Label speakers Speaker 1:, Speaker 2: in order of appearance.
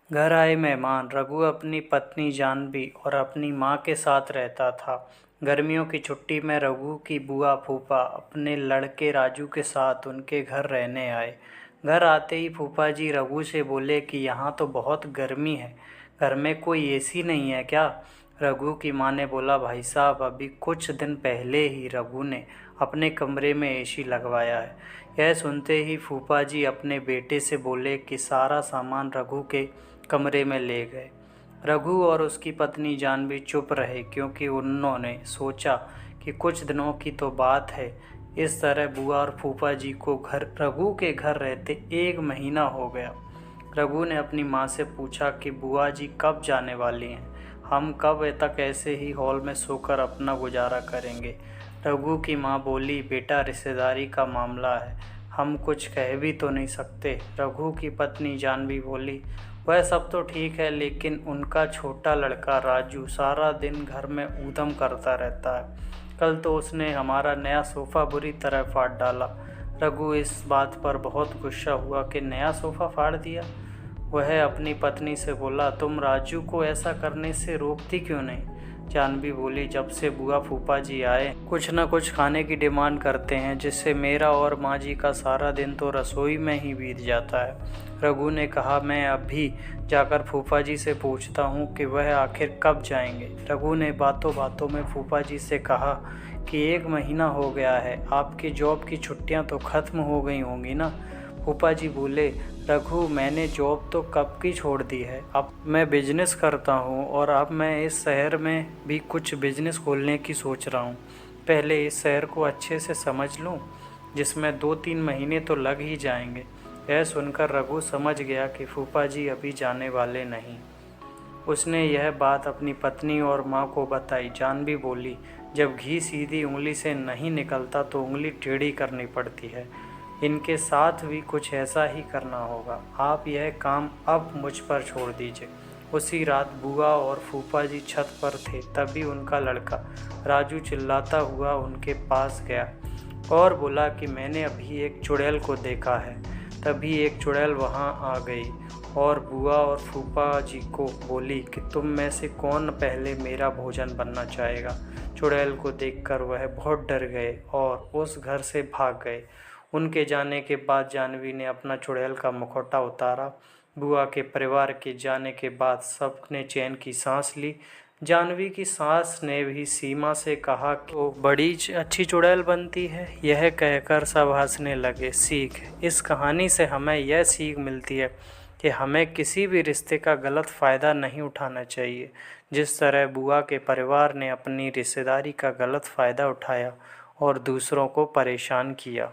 Speaker 1: घर आए मेहमान। रघु अपनी पत्नी जानवी और अपनी माँ के साथ रहता था। गर्मियों की छुट्टी में रघु की बुआ फूफा अपने लड़के राजू के साथ उनके घर रहने आए। घर आते ही फूफा जी रघु से बोले कि यहाँ तो बहुत गर्मी है, घर में कोई एसी नहीं है क्या? रघु की माँ ने बोला, भाई साहब अभी कुछ दिन पहले ही रघु ने अपने कमरे में एसी लगवाया है। यह सुनते ही फूफा जी अपने बेटे से बोले कि सारा सामान रघु के कमरे में ले गए। रघु और उसकी पत्नी जानवी चुप रहे क्योंकि उन्होंने सोचा कि कुछ दिनों की तो बात है। इस तरह बुआ और फूफा जी को रघु के घर रहते 1 महीना हो गया। रघु ने अपनी माँ से पूछा कि बुआ जी कब जाने वाली हैं? हम कब तक ऐसे ही हॉल में सोकर अपना गुजारा करेंगे? रघु की माँ बोली, बेटा रिश्तेदारी का मामला है, हम कुछ कह भी तो नहीं सकते। रघु की पत्नी जानवी बोली, वह सब तो ठीक है, लेकिन उनका छोटा लड़का राजू सारा दिन घर में ऊधम करता रहता है। कल तो उसने हमारा नया सोफ़ा बुरी तरह फाड़ डाला। रघु इस बात पर बहुत गुस्सा हुआ कि नया सोफ़ा फाड़ दिया। वह अपनी पत्नी से बोला, तुम राजू को ऐसा करने से रोकती क्यों नहीं? जानवी बोली, जब से बुआ फूफा जी आए कुछ न कुछ खाने की डिमांड करते हैं, जिससे मेरा और माँ जी का सारा दिन तो रसोई में ही बीत जाता है। रघु ने कहा, मैं अभी जाकर फूफा जी से पूछता हूँ कि वह आखिर कब जाएंगे। रघु ने बातों बातों में फूफा जी से कहा कि 1 महीना हो गया है, आपकी जॉब की छुट्टियाँ तो ख़त्म हो गई होंगी ना? फूफा जी बोले, रघु मैंने जॉब तो कब की छोड़ दी है, अब मैं बिजनेस करता हूँ और अब मैं इस शहर में भी कुछ बिजनेस खोलने की सोच रहा हूँ। पहले इस शहर को अच्छे से समझ लूँ, जिसमें 2-3 महीने तो लग ही जाएंगे। यह सुनकर रघु समझ गया कि फूफा जी अभी जाने वाले नहीं। उसने यह बात अपनी पत्नी और माँ को बताई। जानवी बोली, जब घी सीधी उंगली से नहीं निकलता तो उंगली टेढ़ी करनी पड़ती है। इनके साथ भी कुछ ऐसा ही करना होगा। आप यह काम अब मुझ पर छोड़ दीजिए। उसी रात बुआ और फूफा जी छत पर थे, तभी उनका लड़का राजू चिल्लाता हुआ उनके पास गया और बोला कि मैंने अभी एक चुड़ैल को देखा है। तभी एक चुड़ैल वहां आ गई और बुआ और फूफा जी को बोली कि तुम में से कौन पहले मेरा भोजन बनना चाहेगा। चुड़ैल को देखकर वह बहुत डर गए और उस घर से भाग गए। उनके जाने के बाद जानवी ने अपना चुड़ैल का मुखौटा उतारा। बुआ के परिवार के जाने के बाद सबने चैन की सांस ली। जानवी की सास ने भी सीमा से कहा कि वो बड़ी अच्छी चुड़ैल बनती है। यह कहकर सब हंसने लगे। सीख, इस कहानी से हमें यह सीख मिलती है कि हमें किसी भी रिश्ते का गलत फ़ायदा नहीं उठाना चाहिए। जिस तरह बुआ के परिवार ने अपनी रिश्तेदारी का गलत फ़ायदा उठाया और दूसरों को परेशान किया।